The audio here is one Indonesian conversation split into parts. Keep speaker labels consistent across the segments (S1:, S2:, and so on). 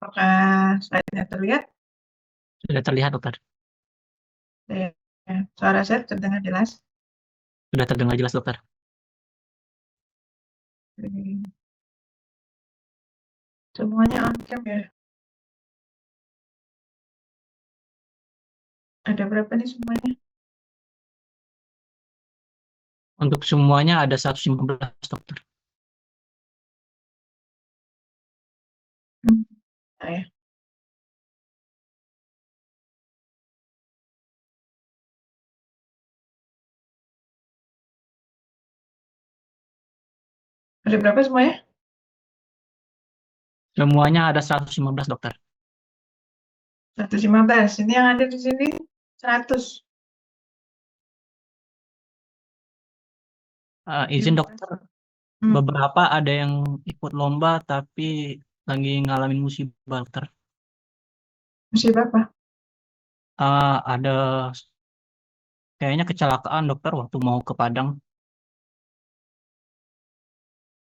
S1: Apakah slide-nya terlihat?
S2: Sudah terlihat, dokter.
S1: Ya. Suara saya terdengar jelas?
S2: Sudah terdengar jelas, dokter.
S1: Semuanya on cam ya? Ada berapa nih semuanya?
S2: Untuk semuanya ada 115, dokter.
S1: Ya. Ada berapa semuanya?
S2: Semuanya ada 115, dokter.
S1: 115. Ini yang ada di sini 100.
S2: Izin, dokter. Beberapa ada yang ikut lomba tapi lagi ngalamin musibah, dokter.
S1: Musibah apa?
S2: Ada kayaknya kecelakaan, dokter, waktu mau ke Padang.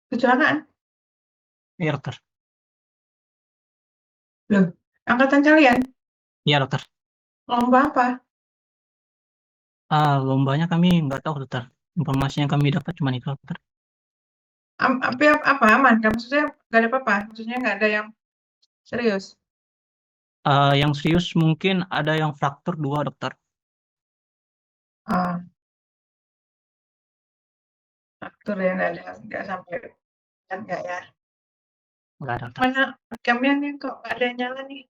S1: Kecelakaan?
S2: Iya, dokter.
S1: Loh, angkatan kalian?
S2: Iya, dokter.
S1: Lomba apa?
S2: Lombanya kami nggak tahu, dokter. Informasi yang kami dapat cuma itu, dokter.
S1: Apa aman? Maksudnya nggak ada apa-apa? Maksudnya nggak ada yang serius?
S2: Yang serius mungkin ada yang fraktur 2, dokter.
S1: Oh, faktur ya nggak sampai nggak ya?
S2: Nggak ada, dokter.
S1: Mana camnya nih kok nggak ada yang nyala nih?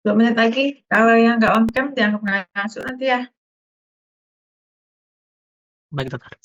S1: Dua menit lagi. Kalau yang nggak on cam dianggap nggak masuk nanti ya.
S2: Baik, dokter.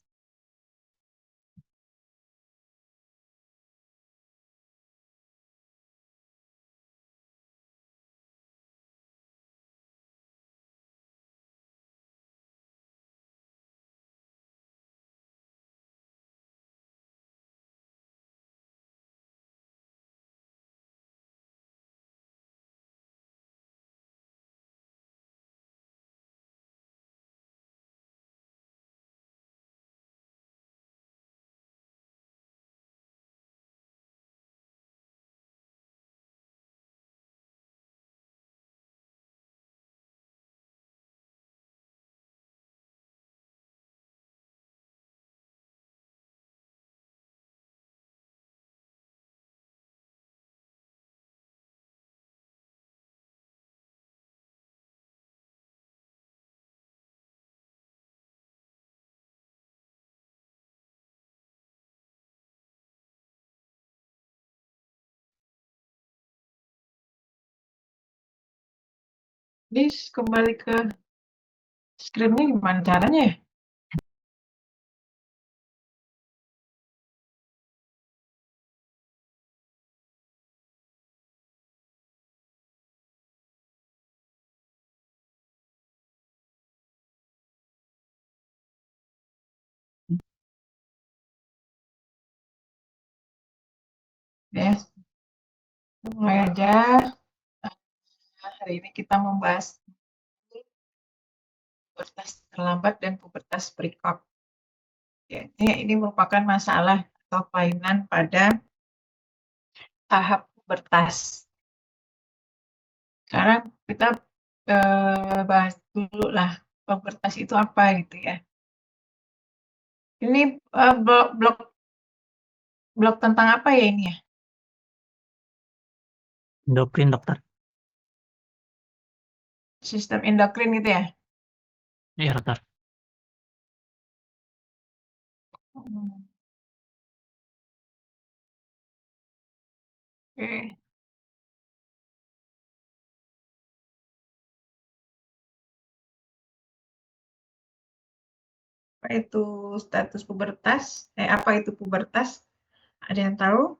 S1: Ini kembali ke screen-nya gimana caranya ya? Ya, mulai aja. Hari ini kita membahas pubertas terlambat dan pubertas pre-op. Ya, ini merupakan masalah atau kelainan pada tahap pubertas. Sekarang kita bahas dulu lah pubertas itu apa gitu ya. Ini blok tentang apa ya ini ya?
S2: Endokrin, dokter.
S1: Sistem endokrin gitu ya?
S2: Iya, dokter.
S1: Hmm, Oke. Apa itu status pubertas? Apa itu pubertas? Ada yang tahu?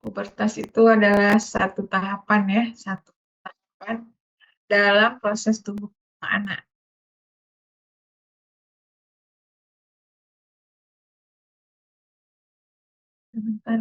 S1: Pubertas itu adalah satu tahapan ya, satu tahapan dalam proses tumbuh kembang anak. Sebentar.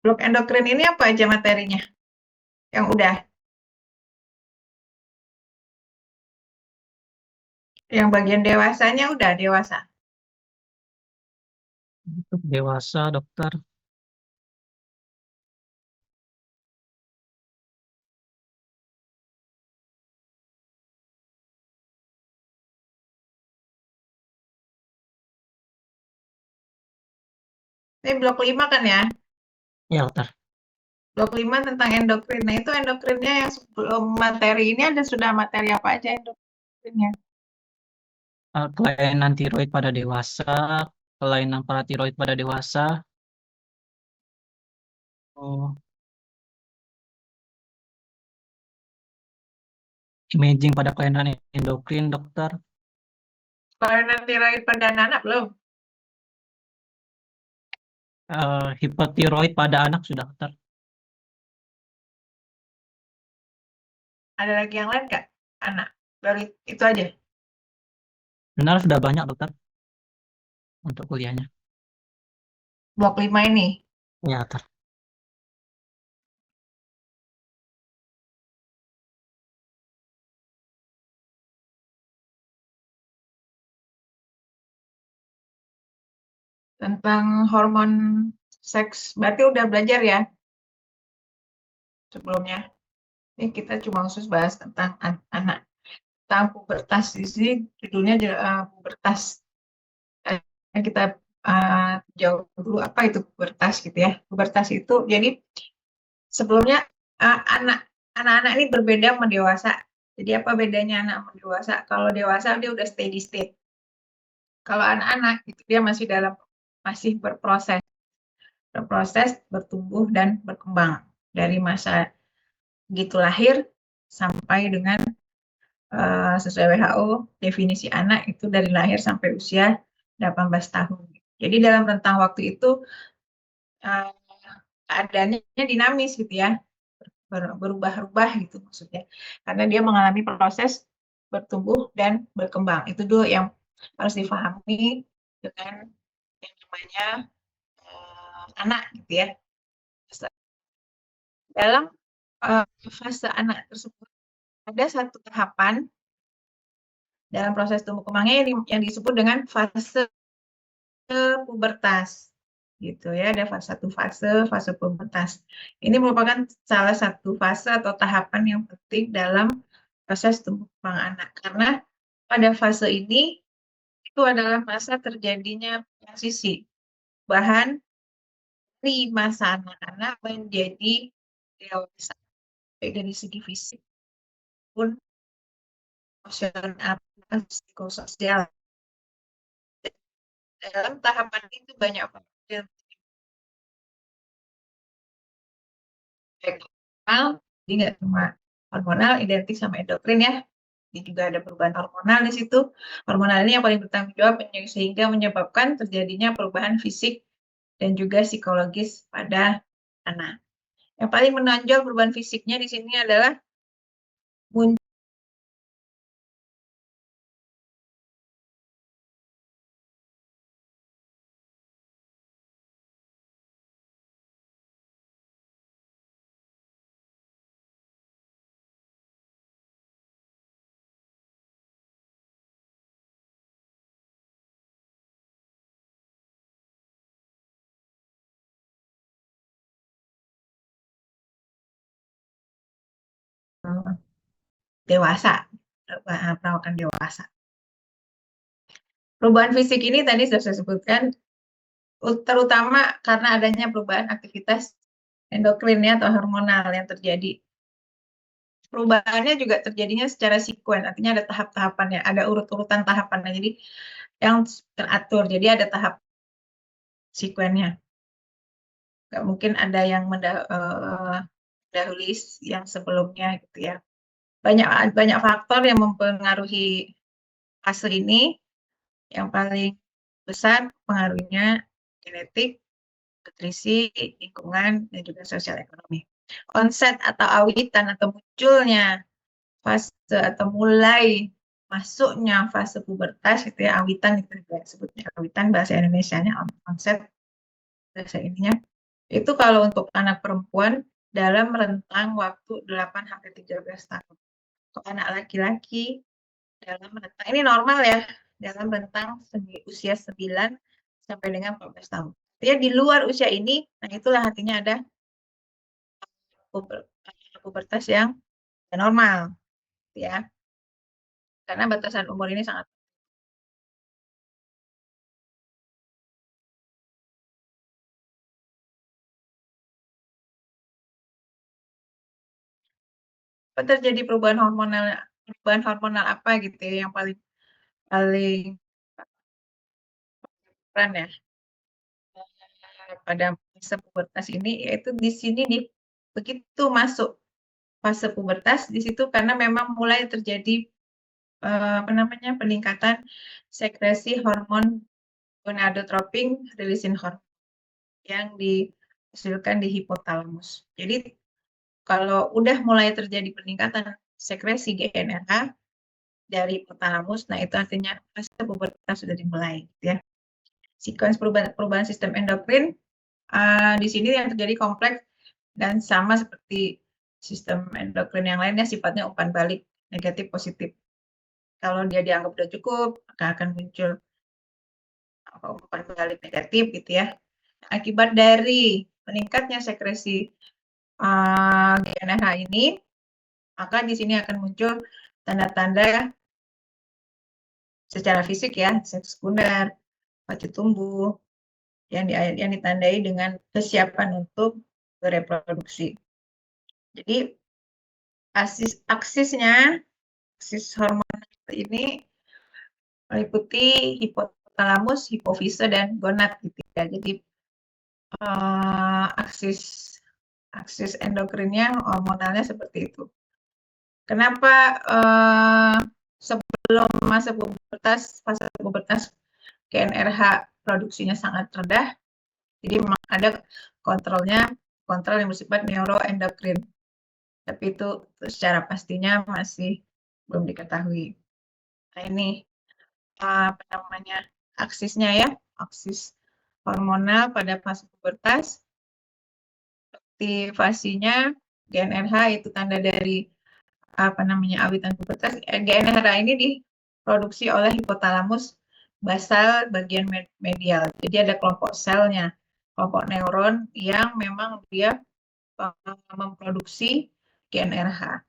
S1: Blok endokrin ini apa aja materinya? Yang udah, yang bagian dewasanya udah dewasa.
S2: Untuk dewasa, dokter.
S1: Ini blok 5 kan ya?
S2: Ya, dokter.
S1: Blok 5 tentang endokrin. Nah, itu endokrinnya yang sebelum materi ini ada sudah materi apa aja endokrinnya?
S2: Kelainan tiroid pada dewasa, kelainan paratiroid pada dewasa, oh, imaging pada kelainan endokrin, dokter.
S1: Kelainan tiroid pada anak belum?
S2: Hipotiroid pada anak sudah, dokter.
S1: Ada lagi yang lain nggak? Anak. Dari itu aja.
S2: Benar sudah banyak, dokter, untuk kuliahnya.
S1: Blok 5 ini.
S2: Ya, dokter.
S1: Tentang hormon seks. Berarti udah belajar ya sebelumnya. Ini kita cuma khusus bahas tentang anak. Tentang pubertas. Di sini judulnya pubertas. Kita jauh dulu apa itu pubertas gitu ya. Pubertas itu jadi sebelumnya anak-anak ini berbeda sama dewasa. Jadi apa bedanya anak sama dewasa? Kalau dewasa dia udah steady state. Kalau anak-anak itu dia masih berproses bertumbuh dan berkembang dari masa gitu lahir sampai dengan sesuai WHO definisi anak itu dari lahir sampai usia 18 tahun. Jadi dalam rentang waktu itu uh, keadaannya dinamis gitu ya, berubah-ubah gitu maksudnya. Karena dia mengalami proses bertumbuh dan berkembang. Itu dulu yang harus difahami dengan yang namanya anak gitu ya. Dalam fase anak tersebut ada satu tahapan dalam proses tumbuh kembangnya yang disebut dengan fase pubertas gitu ya. Ada satu fase pubertas. Ini merupakan salah satu fase atau tahapan yang penting dalam proses tumbuh kembang anak, karena pada fase ini itu adalah masa terjadinya transisi bahan dari masa anak-anak menjadi dewasa, baik dari segi fisik pun emosional, psikososial. Dalam tahapan itu banyak faktor hormonal, jadi nggak cuma hormonal identik sama endokrin ya. Jadi juga ada perubahan hormonal di situ. Hormonal ini yang paling bertanggung jawab sehingga menyebabkan terjadinya perubahan fisik dan juga psikologis pada anak. Yang paling menonjol perubahan fisiknya di sini adalah muncul dewasa, perawakan dewasa. Perubahan fisik ini tadi sudah saya sebutkan, terutama karena adanya perubahan aktivitas endokrin atau hormonal yang terjadi. Perubahannya juga terjadinya secara sekuen, artinya ada tahap-tahapannya, ada urut-urutan tahapannya, jadi yang teratur, jadi ada tahap sekuennya. Nggak mungkin ada yang mendahului yang sebelumnya gitu ya. Banyak faktor yang mempengaruhi fase ini. Yang paling besar pengaruhnya genetik, nutrisi, lingkungan, dan juga sosial ekonomi. Onset atau awitan atau munculnya fase atau mulai masuknya fase pubertas itu ya, awitan itu juga sebutnya awitan bahasa Indonesianya, onset bahasa ininya. Itu kalau untuk anak perempuan dalam rentang waktu 8 sampai 13 tahun. Untuk anak laki-laki dalam rentang ini normal ya, dalam rentang usia 9 sampai dengan 14 tahun. Dia di luar usia ini, nah itulah artinya ada pubertas yang normal, ya. Karena batasan umur ini sangat terjadi perubahan hormonal apa gitu ya, yang paling peran ya pada fase pubertas ini, yaitu di sini begitu masuk fase pubertas di situ karena memang mulai terjadi peningkatan sekresi hormon gonadotropin releasing hormone yang dihasilkan di hipotalamus. Jadi kalau udah mulai terjadi peningkatan sekresi GnRH dari hipotalamus, nah itu artinya fase pubertas sudah dimulai, ya. Sekuens perubahan sistem endokrin di sini yang terjadi kompleks dan sama seperti sistem endokrin yang lainnya, sifatnya umpan balik negatif positif. Kalau dia dianggap sudah cukup, maka akan muncul umpan balik negatif gitu ya. Akibat dari meningkatnya sekresi GnRH ini, maka di sini akan muncul tanda-tanda secara fisik ya, seks sekunder, mati tumbuh, yang ditandai dengan kesiapan untuk bereproduksi. Jadi aksis hormon ini meliputi hipotalamus, hipofise, dan gonad gitu ya. Jadi aksis endokrinnya, hormonalnya seperti itu. Kenapa sebelum fase pubertas GnRH produksinya sangat rendah? Jadi memang ada kontrol yang bersifat neuroendokrin. Tapi itu secara pastinya masih belum diketahui. Nah ini aksisnya ya, aksis hormonal pada fase pubertas. Aktivasinya GnRH itu tanda dari awitan pubertas. GnRH ini diproduksi oleh hipotalamus basal bagian medial. Jadi ada kelompok selnya, kelompok neuron yang memang dia memproduksi GnRH.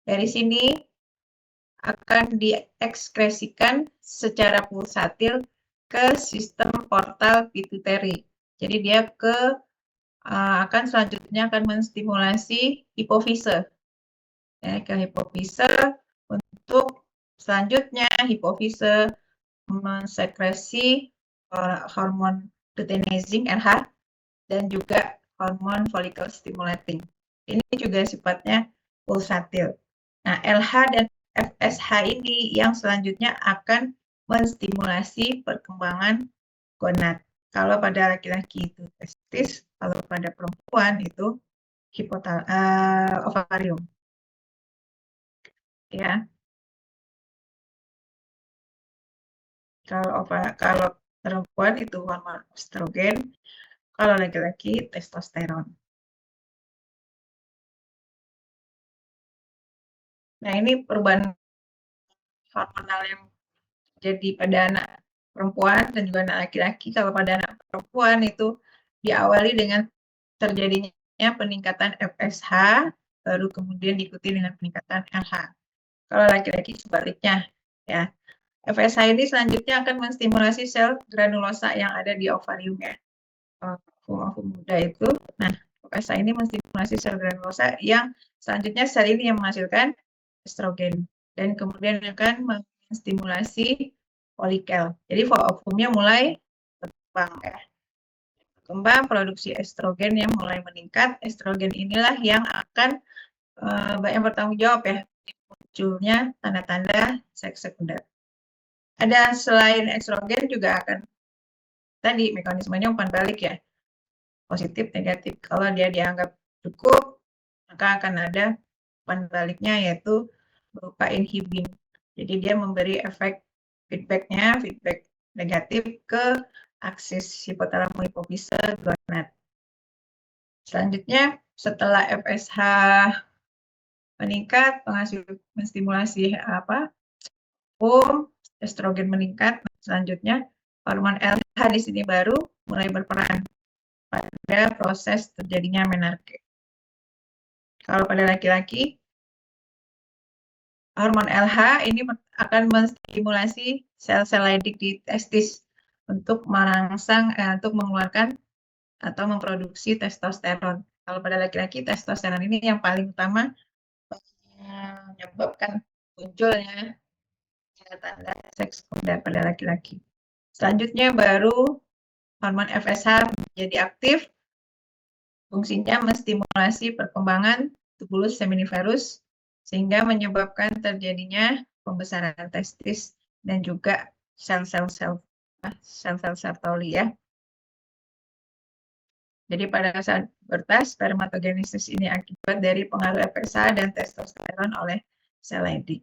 S1: Dari sini akan diekskresikan secara pulsatil ke sistem portal pituitary. Jadi dia akan selanjutnya akan menstimulasi hipofise. Ya, ke hipofise untuk selanjutnya hipofise mensekresi hormon luteinizing RH dan juga hormon follicle stimulating. Ini juga sifatnya pulsatil. Nah, LH dan FSH ini yang selanjutnya akan menstimulasi perkembangan gonad. Kalau pada laki-laki itu testis, kalau pada perempuan itu ovarium. Ya. Kalau perempuan itu hormon estrogen, kalau laki-laki testosteron. Nah, ini perubahan hormonal yang jadi pada anak perempuan dan juga anak laki-laki. Kalau pada anak perempuan itu diawali dengan terjadinya peningkatan FSH, baru kemudian diikuti dengan peningkatan LH. Kalau laki-laki sebaliknya, ya. FSH ini selanjutnya akan menstimulasi sel granulosa yang ada di ovarium ya. Ovum muda itu. Nah, FSH ini menstimulasi sel granulosa yang selanjutnya sel ini yang menghasilkan estrogen dan kemudian akan menstimulasi folikel. Jadi ovumnya mulai berkembang ya. Berkembang produksi estrogen yang mulai meningkat. Estrogen inilah yang akan yang bertanggung jawab ya munculnya tanda-tanda seks sekunder. Ada selain estrogen juga akan tadi mekanismenya umpan balik ya, positif negatif. Kalau dia dianggap cukup, maka akan ada umpan baliknya yaitu berupa inhibin. Jadi dia memberi efek feedback negatif ke aksis hipotalamus hipofise gonad. Selanjutnya setelah FSH meningkat, menstimulasi estrogen meningkat, selanjutnya hormon LH di sini baru mulai berperan pada proses terjadinya menarke. Kalau pada laki-laki, hormon LH ini akan menstimulasi sel-sel Leydig di testis untuk merangsang, untuk mengeluarkan atau memproduksi testosteron. Kalau pada laki-laki, testosteron ini yang paling utama menyebabkan munculnya tanda seks sekunder pada laki-laki. Selanjutnya baru hormon FSH menjadi aktif, fungsinya menstimulasi perkembangan tubulus seminiferus sehingga menyebabkan terjadinya pembesaran testis dan juga sel-sel Sertoli ya. Jadi pada saat pubertas, spermatogenesis ini akibat dari pengaruh FSH dan testosteron oleh sel Leydig.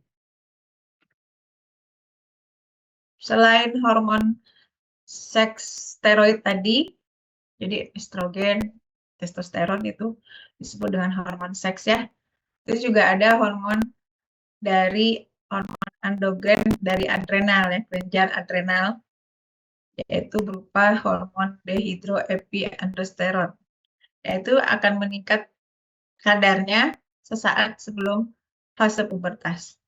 S1: Selain hormon seks steroid tadi, jadi estrogen, testosteron itu disebut dengan hormon seks ya. Terus juga ada hormon dari hormon endogen dari adrenal ya, kelenjar adrenal, yaitu berupa hormon dehidroepiandrosteron. Yaitu akan meningkat kadarnya sesaat sebelum fase pubertas.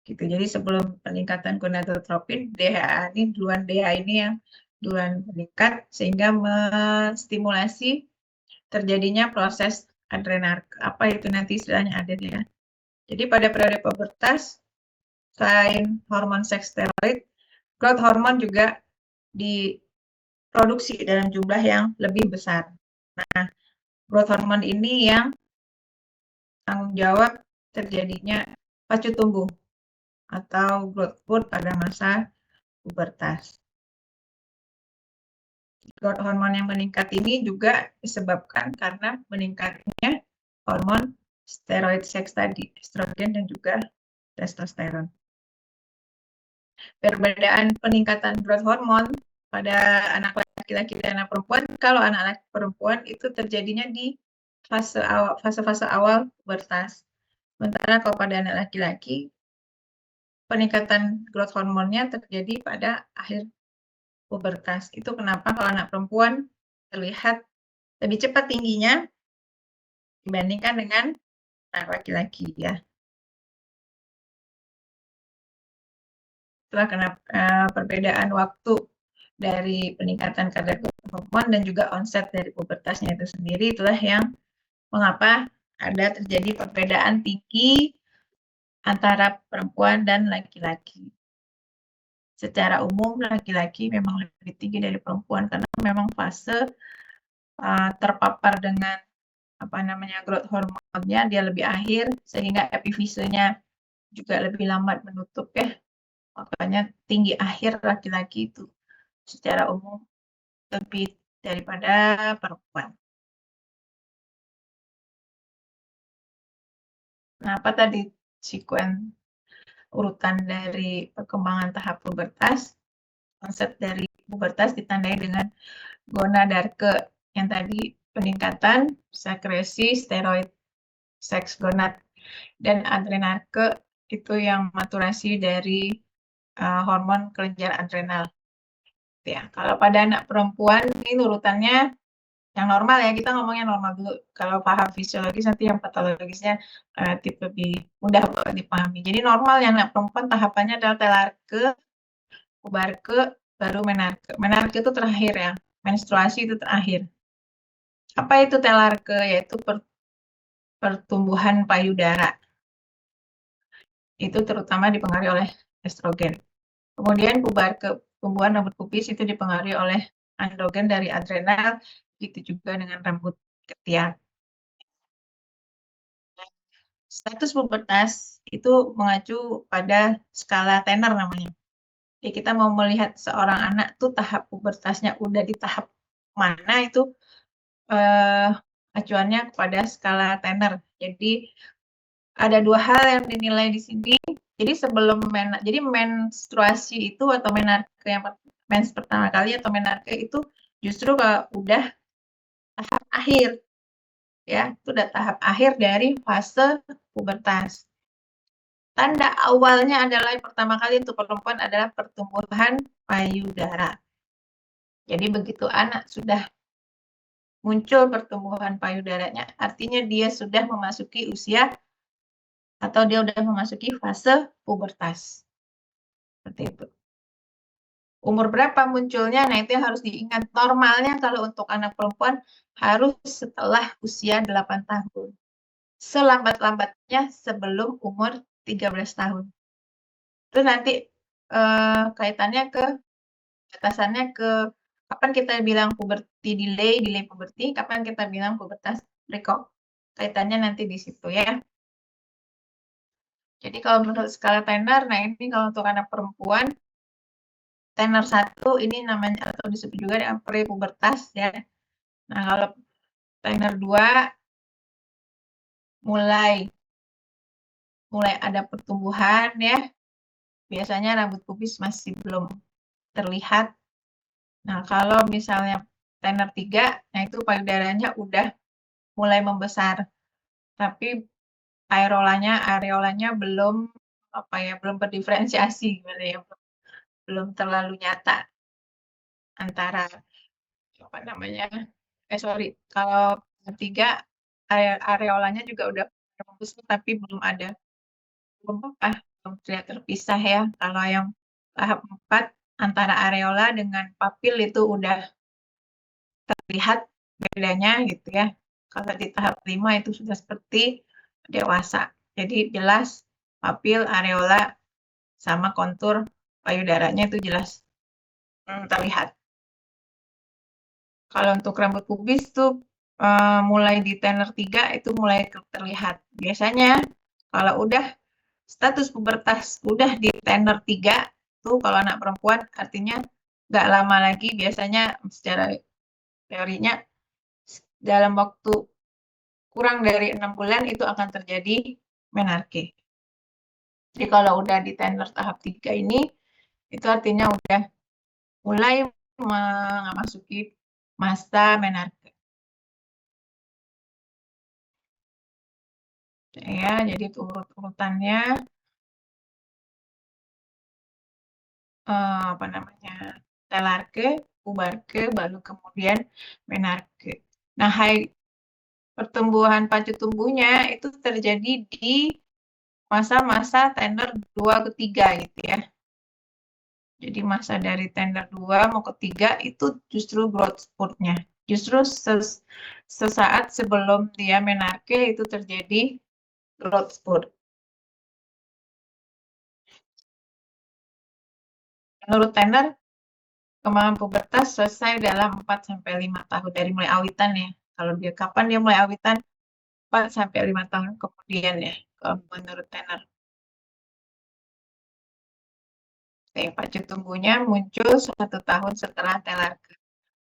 S1: Gitu. Jadi sebelum peningkatan gonadotropin, DHA ini yang duluan meningkat sehingga menstimulasi terjadinya proses adrenarke. Apa itu nanti istilahnya ada ya. Jadi pada periode pubertas, selain hormon seks steroid, growth hormone juga diproduksi dalam jumlah yang lebih besar. Nah, growth hormone ini yang tanggung jawab terjadinya pacu tumbuh atau growth spurt pada masa pubertas. Growth hormon yang meningkat ini juga disebabkan karena meningkatnya hormon steroid seks tadi, estrogen dan juga testosteron. Perbedaan peningkatan growth hormone pada anak laki-laki dan anak perempuan, kalau anak laki perempuan itu terjadinya di fase-fase awal pubertas. Sementara kalau pada anak laki-laki, peningkatan growth hormonnya terjadi pada akhir pubertas. Itu kenapa kalau anak perempuan terlihat lebih cepat tingginya dibandingkan dengan anak laki-laki ya. Itulah kenapa perbedaan waktu dari peningkatan kadar hormon dan juga onset dari pubertasnya itu sendiri, itulah yang mengapa ada terjadi perbedaan tinggi antara perempuan dan laki-laki. Secara umum laki-laki memang lebih tinggi dari perempuan karena memang fase terpapar dengan growth hormonnya dia lebih akhir sehingga epifisenya juga lebih lambat menutup ya. Makanya tinggi akhir laki-laki itu secara umum lebih daripada perempuan. Nah, apa tadi urutan dari perkembangan tahap pubertas? Onset dari pubertas ditandai dengan gonadarke yang tadi peningkatan sekresi steroid seks gonad dan adrenarke itu yang maturasi dari hormon kelenjar adrenal. Ya, kalau pada anak perempuan ini urutannya Yang normal ya, kita ngomongnya normal dulu. Kalau paham fisiologis nanti yang patologisnya relatif lebih mudah dipahami. Jadi normal yang anak perempuan tahapannya adalah telarke, puberke, baru menarke. Menarke itu terakhir ya, menstruasi itu terakhir. Apa itu telarke? Yaitu pertumbuhan payudara. Itu terutama dipengaruhi oleh estrogen. Kemudian puberke, tumbuhan rambut pubis itu dipengaruhi oleh androgen dari adrenal, gitu juga dengan rambut ketiak. Status pubertas itu mengacu pada skala Tanner namanya. Jadi kita mau melihat seorang anak tuh tahap pubertasnya udah di tahap mana itu acuannya kepada skala Tanner. Jadi ada dua hal yang dinilai di sini. Jadi sebelum jadi menstruasi itu atau menarke yang mens pertama kali atau menarke itu justru kalau udah tahap akhir ya, itu udah tahap akhir dari fase pubertas. Tanda awalnya adalah yang pertama kali untuk perempuan adalah pertumbuhan payudara. Jadi begitu anak sudah muncul pertumbuhan payudaranya, artinya dia sudah memasuki usia atau dia sudah memasuki fase pubertas. Seperti itu. Umur berapa munculnya? Nah, itu yang harus diingat. Normalnya kalau untuk anak perempuan harus setelah usia 8 tahun. Selambat-lambatnya sebelum umur 13 tahun. Itu nanti kaitannya ke batasannya ke kapan kita bilang puberty delay puberty, kapan kita bilang pubertas rekop. Kaitannya nanti di situ ya. Jadi kalau menurut skala Tanner, nah ini kalau untuk anak perempuan, Tanner 1 ini namanya atau disebut juga dengan prepubertas ya. Nah, kalau Tanner 2 mulai ada pertumbuhan ya. Biasanya rambut pubis masih belum terlihat. Nah, kalau misalnya Tanner 3, nah itu payudaranya udah mulai membesar. Tapi areolanya belum belum berdiferensiasi gitu ya. Belum terlalu nyata antara kalau 3 areolanya juga udah membesar tapi belum terlihat terpisah ya. Kalau yang tahap 4 antara areola dengan papil itu udah terlihat bedanya gitu ya. Kalau di tahap 5 itu sudah seperti dewasa. Jadi jelas papil, areola, sama kontur payudaranya itu jelas terlihat. Kalau untuk rambut pubis tuh mulai di Tanner 3 itu mulai terlihat. Biasanya kalau udah status pubertas udah di Tanner 3 tuh kalau anak perempuan artinya nggak lama lagi biasanya secara teorinya dalam waktu kurang dari 6 bulan itu akan terjadi menarke. Jadi kalau udah di Tanner tahap 3 ini itu artinya udah mulai memasuki masa menarke. Ya, jadi urut-urutannya telarke, puberke, baru kemudian menarke. Nah, pertumbuhan pacu tubuhnya itu terjadi di masa-masa Tanner 2 ke 3 gitu ya. Jadi masa dari Tanner 2 mau ke 3 itu justru growth spurt-nya. Justru sesaat sebelum dia menarke itu terjadi growth spurt. Menurut Tanner, kemampuan pubertas selesai dalam 4-5 tahun dari mulai awitan ya. Kalau dia kapan dia mulai awitan? 4-5 tahun kemudian ya, kalau menurut Tanner. Pacu tubuhnya muncul 1 tahun setelah telarke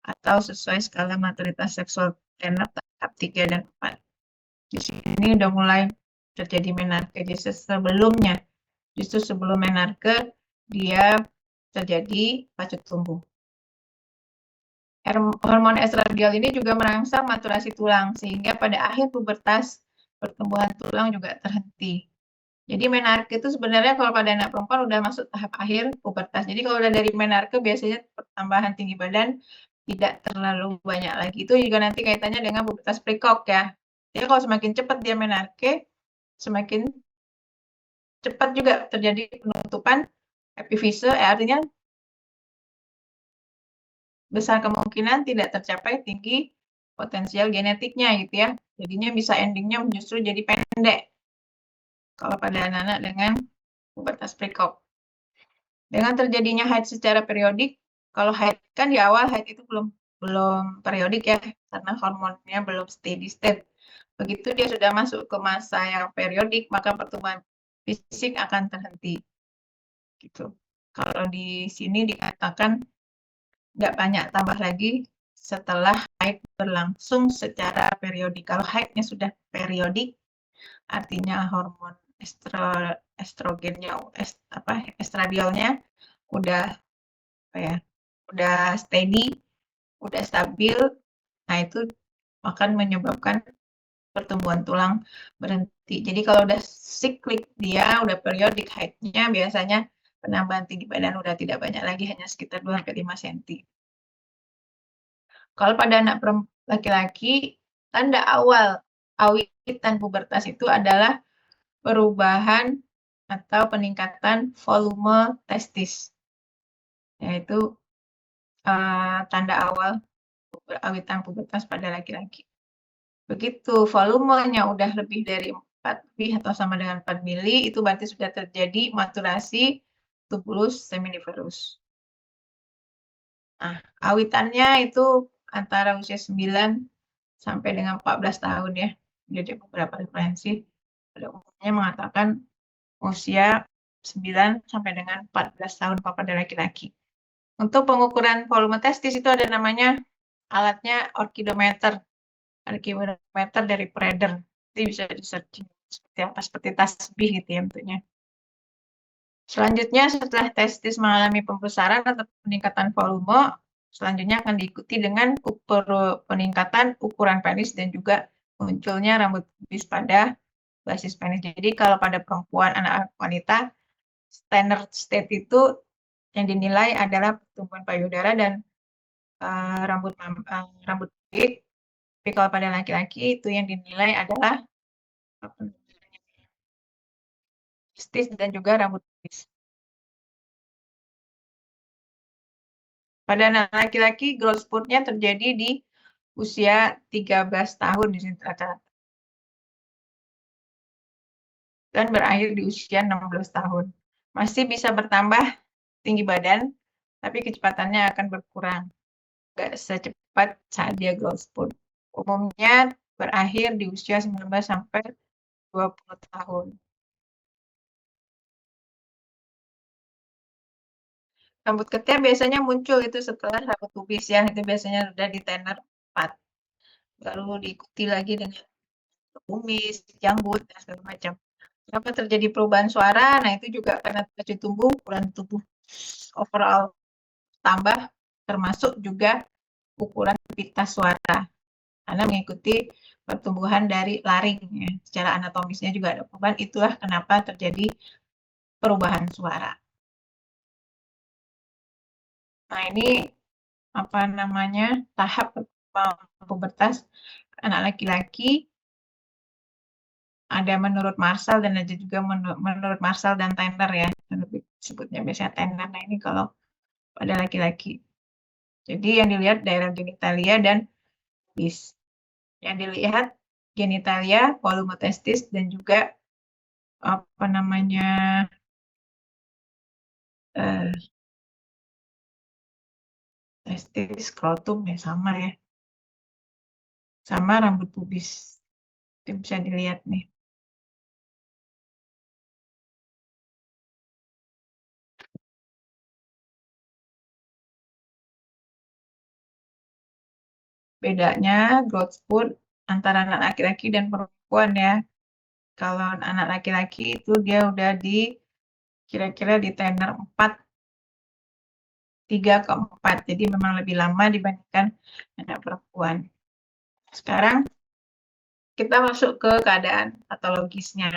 S1: atau sesuai skala maturitas seksual Tanner tahap 3 dan 4. Di sini udah mulai terjadi menarke. Jadi sebelumnya, justru sebelum menarke dia terjadi pacu tumbuh. Hormon estradiol ini juga merangsang maturasi tulang sehingga pada akhir pubertas pertumbuhan tulang juga terhenti. Jadi menarke itu sebenarnya kalau pada anak perempuan udah masuk tahap akhir pubertas. Jadi kalau udah dari menarke biasanya pertambahan tinggi badan tidak terlalu banyak lagi. Itu juga nanti kaitannya dengan pubertas prekok ya. Jadi kalau semakin cepat dia menarke, semakin cepat juga terjadi penutupan epifise, artinya besar kemungkinan tidak tercapai tinggi potensial genetiknya gitu ya. Jadinya bisa endingnya justru jadi pendek kalau pada anak-anak dengan pubertas prekok. Dengan terjadinya haid secara periodik, kalau haid kan di awal haid itu belum periodik ya, karena hormonnya belum steady state. Begitu dia sudah masuk ke masa yang periodik, maka pertumbuhan fisik akan terhenti. Gitu. Kalau di sini dikatakan nggak banyak tambah lagi setelah haid berlangsung secara periodik. Kalau haidnya sudah periodik, artinya hormon estrogennya, estradiolnya udah udah steady, udah stabil. Nah, itu akan menyebabkan pertumbuhan tulang berhenti. Jadi kalau udah siklik dia, udah periodik haidnya, biasanya penambahan tinggi badan udah tidak banyak lagi, hanya sekitar 2-5 cm. Kalau pada anak laki-laki, tanda awal awitan pubertas itu adalah perubahan atau peningkatan volume testis, yaitu tanda awal awitan pubertas pada laki-laki. Begitu volumenya udah lebih dari 4 lebih atau sama dengan 4 mili, itu berarti sudah terjadi maturasi tubulus seminiferus. Nah, awitannya itu antara usia 9 sampai dengan 14 tahun ya. Jadi beberapa referensi pada umumnya mengatakan usia 9 sampai dengan 14 tahun pada laki-laki. Untuk pengukuran volume testis itu ada namanya alatnya orkidometer. Orkidometer dari Prader. Jadi bisa di-searching seperti apa, seperti tasbih gitu ya bentuknya. Selanjutnya setelah testis mengalami pembesaran atau peningkatan volume, selanjutnya akan diikuti dengan peningkatan ukuran penis dan juga munculnya rambut pubis pada basis penis. Jadi kalau pada perempuan, anak wanita, standard state itu yang dinilai adalah pertumbuhan payudara dan rambut pubis. Tapi kalau pada laki-laki itu yang dinilai adalah testis dan juga rambut pubis. Pada anak laki-laki, growth spurt-nya terjadi di usia 13 tahun di sini rata-rata. Dan berakhir di usia 16 tahun. Masih bisa bertambah tinggi badan, tapi kecepatannya akan berkurang. Nggak secepat saat dia growth spurt. Umumnya berakhir di usia 19 sampai 20 tahun. Rambut ketiak biasanya muncul itu setelah rambut pubis ya, itu biasanya sudah di tenor 4. Baru diikuti lagi dengan kumis, janggut, dan segala macam. Kenapa terjadi perubahan suara? Nah, itu juga karena terjadi tumbuh, ukuran tubuh overall tambah, termasuk juga ukuran pita suara. Karena mengikuti pertumbuhan dari laring, ya. Secara anatomisnya juga ada perubahan, itulah kenapa terjadi perubahan suara. Nah, ini apa namanya tahap pubertas anak laki-laki. Ada menurut Marshall dan ada juga menurut Marshall dan Tanner ya, lebih sebutnya biasanya Tanner. Nah, ini kalau pada laki-laki. Jadi yang dilihat daerah genitalia dan pubis. Yang dilihat genitalia, volume testis dan juga apa namanya testis, skrotum ya sama ya. Sama rambut pubis. Itu bisa dilihat nih. Bedanya growth spurt antara anak laki-laki dan perempuan ya. Kalau anak laki-laki itu dia udah di kira-kira di tenor 4, 3 ke 4. Jadi memang lebih lama dibandingkan anak perempuan. Sekarang kita masuk ke keadaan patologisnya.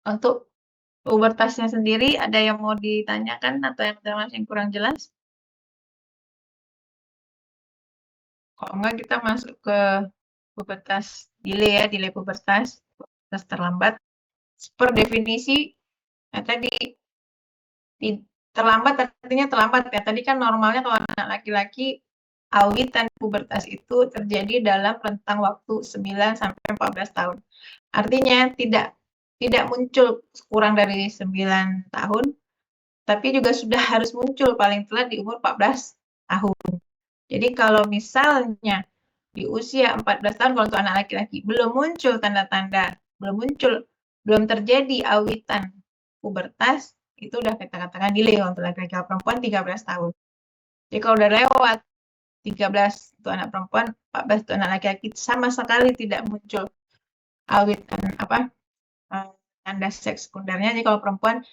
S1: Untuk pubertasnya sendiri, ada yang mau ditanyakan atau yang masih kurang jelas? Kalau enggak kita masuk ke pubertas delay ya, delay pubertas terlambat. Per definisi, tadi terlambat artinya terlambat ya. Tadi kan normalnya kalau anak laki-laki awitan pubertas itu terjadi dalam rentang waktu 9 sampai 14 tahun. Artinya tidak muncul kurang dari 9 tahun, tapi juga sudah harus muncul paling telat di umur 14 tahun. Jadi kalau misalnya di usia 14 tahun kalau untuk anak laki-laki belum muncul tanda-tanda, belum terjadi awitan pubertas, itu udah kita katakan delay untuk laki-laki. Kalau perempuan 13 tahun. Jadi kalau udah lewat 13 itu anak perempuan, 14 itu anak laki-laki, sama sekali tidak muncul awitan tanda seks sekundernya. Jadi kalau perempuan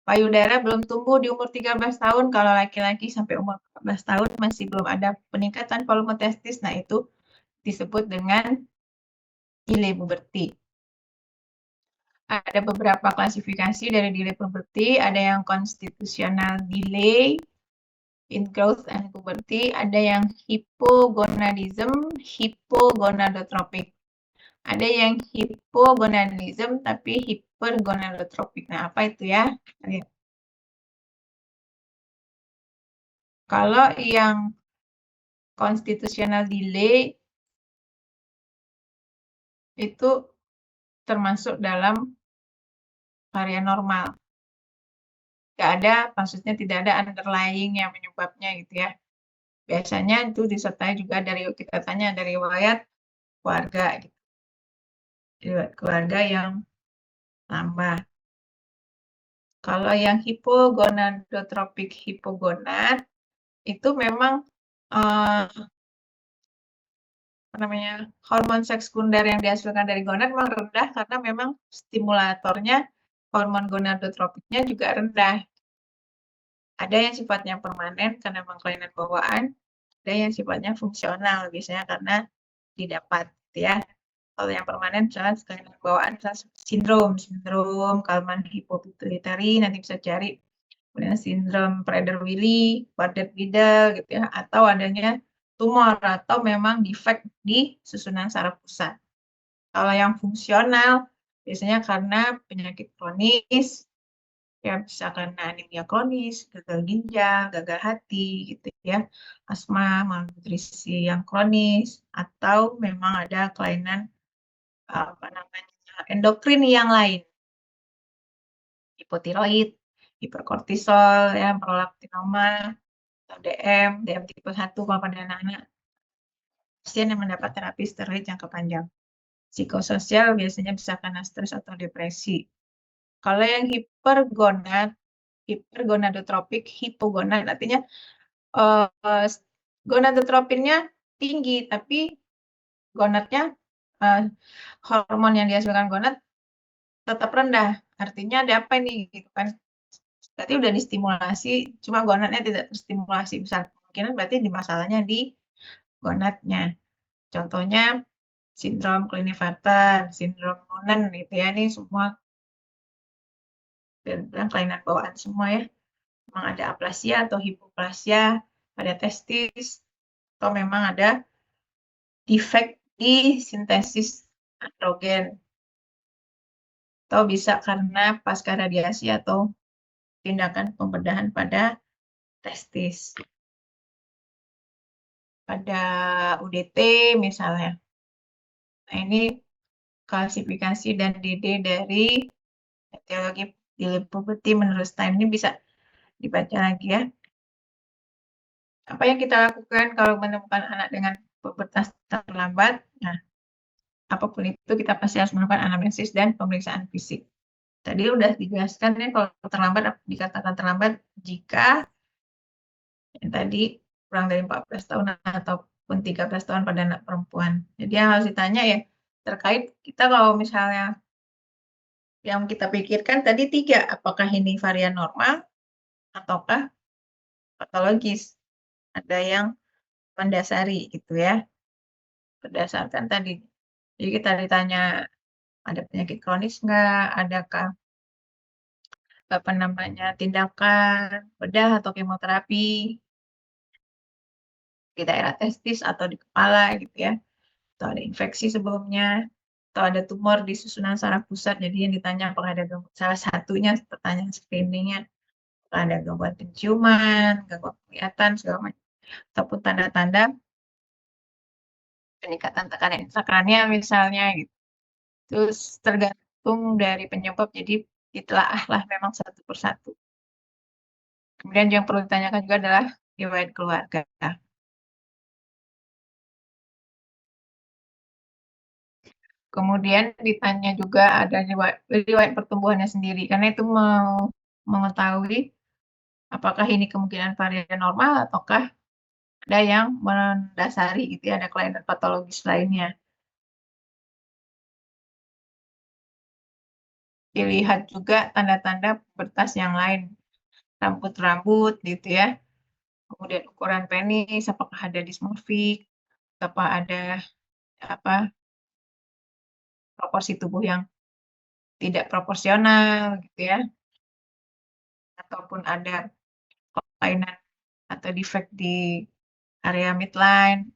S1: payudara belum tumbuh di umur 13 tahun, kalau laki-laki sampai umur 14 tahun masih belum ada peningkatan volume testis, nah itu disebut dengan delay puberty. Ada beberapa klasifikasi dari delay puberty, ada yang constitutional delay in growth and puberty, ada yang hypogonadism, hypogonadotropic. Ada yang hypogonadism tapi hypergonadotropik. Nah, apa itu ya? Kalau yang constitutional delay itu termasuk dalam varian normal. Maksudnya tidak ada underlying yang menyebabnya gitu ya. Biasanya itu disertai juga kita tanya dari riwayat keluarga gitu. Riwayat keluarga yang nambah. Kalau yang hipogonadotropik hipogonad itu memang hormon seks sekunder yang dihasilkan dari gonad memang rendah karena memang stimulatornya hormon gonadotropiknya juga rendah. Ada yang sifatnya permanen karena memang kelainan bawaan, ada yang sifatnya fungsional biasanya karena didapat gitu ya. Kalau yang permanen misalnya kelainan bawaan misalnya sindrom Kallmann hypopituitary, nanti bisa cari kemudian sindrom Prader-Willi, Bardet-Biedl gitu ya, atau adanya tumor atau memang defek di susunan saraf pusat. Kalau yang fungsional biasanya karena penyakit kronis, ya bisa karena anemia kronis, gagal ginjal, gagal hati gitu ya, asma, malnutrisi yang kronis, atau memang ada kelainan endokrin yang lain, hipotiroid, hiperkortisol, ya, prolaktinoma, DM tipe 1 kalau pada anak-anak, pasien yang mendapat terapi steroid jangka panjang. Psikososial biasanya bisa karena stres atau depresi. Kalau yang hipergonadotropik, hipogonad artinya gonadotropinnya tinggi, tapi gonadnya hormon yang dihasilkan gonad tetap rendah. Artinya ada apa nih gitu kan? Berarti udah distimulasi, cuma gonadnya tidak terstimulasi. Besar kemungkinan berarti di masalahnya di gonadnya. Contohnya sindrom Klinefelter, sindrom Noonan gitu ya. Ini semua dan kelainan bawaan semua ya. Memang ada aplasia atau hipoplasia pada testis atau memang ada defek di sintesis androgen. Atau bisa karena pasca radiasi atau tindakan pembedahan pada testis. Pada UDT misalnya. Nah, ini klasifikasi dan DD dari etiologi delay puberty menurut Stein. Ini bisa dibaca lagi ya. Apa yang kita lakukan kalau menemukan anak dengan pubertas terlambat? Nah, apapun itu kita pasti harus melakukan anamnesis dan pemeriksaan fisik. Tadi udah dijelaskan ya kalau terlambat dikatakan terlambat jika yang tadi kurang dari 14 tahun ataupun 13 tahun pada anak perempuan. Jadi yang harus ditanya ya terkait kita kalau misalnya yang kita pikirkan tadi 3, apakah ini varian normal ataukah patologis? Ada yang mendasari gitu ya. Berdasarkan tadi. Jadi kita ditanya ada penyakit kronis nggak, adakah tindakan bedah atau kemoterapi, di daerah testis atau di kepala gitu ya, atau ada infeksi sebelumnya, atau ada tumor di susunan saraf pusat. Jadi yang ditanya apakah ada gangguan, salah satunya pertanyaan screeningnya, apakah ada gangguan penciuman, gangguan penglihatan segala macam, ataupun tanda-tanda peningkatan tekanan intrakranial misalnya gitu. Terus tergantung dari penyebab, jadi ditelaah lah memang satu persatu. Kemudian yang perlu ditanyakan juga adalah riwayat keluarga. Kemudian ditanya juga ada riwayat pertumbuhannya sendiri, karena itu mau mengetahui apakah ini kemungkinan varian normal ataukah ada yang mendasari gitu ya, ada kelainan patologis lainnya. Dilihat juga tanda-tanda pubertas yang lain, rambut-rambut gitu ya. Kemudian ukuran penis, apakah ada dismorfik, apa ada apa proporsi tubuh yang tidak proporsional gitu ya, ataupun ada kelainan atau defect di area midline.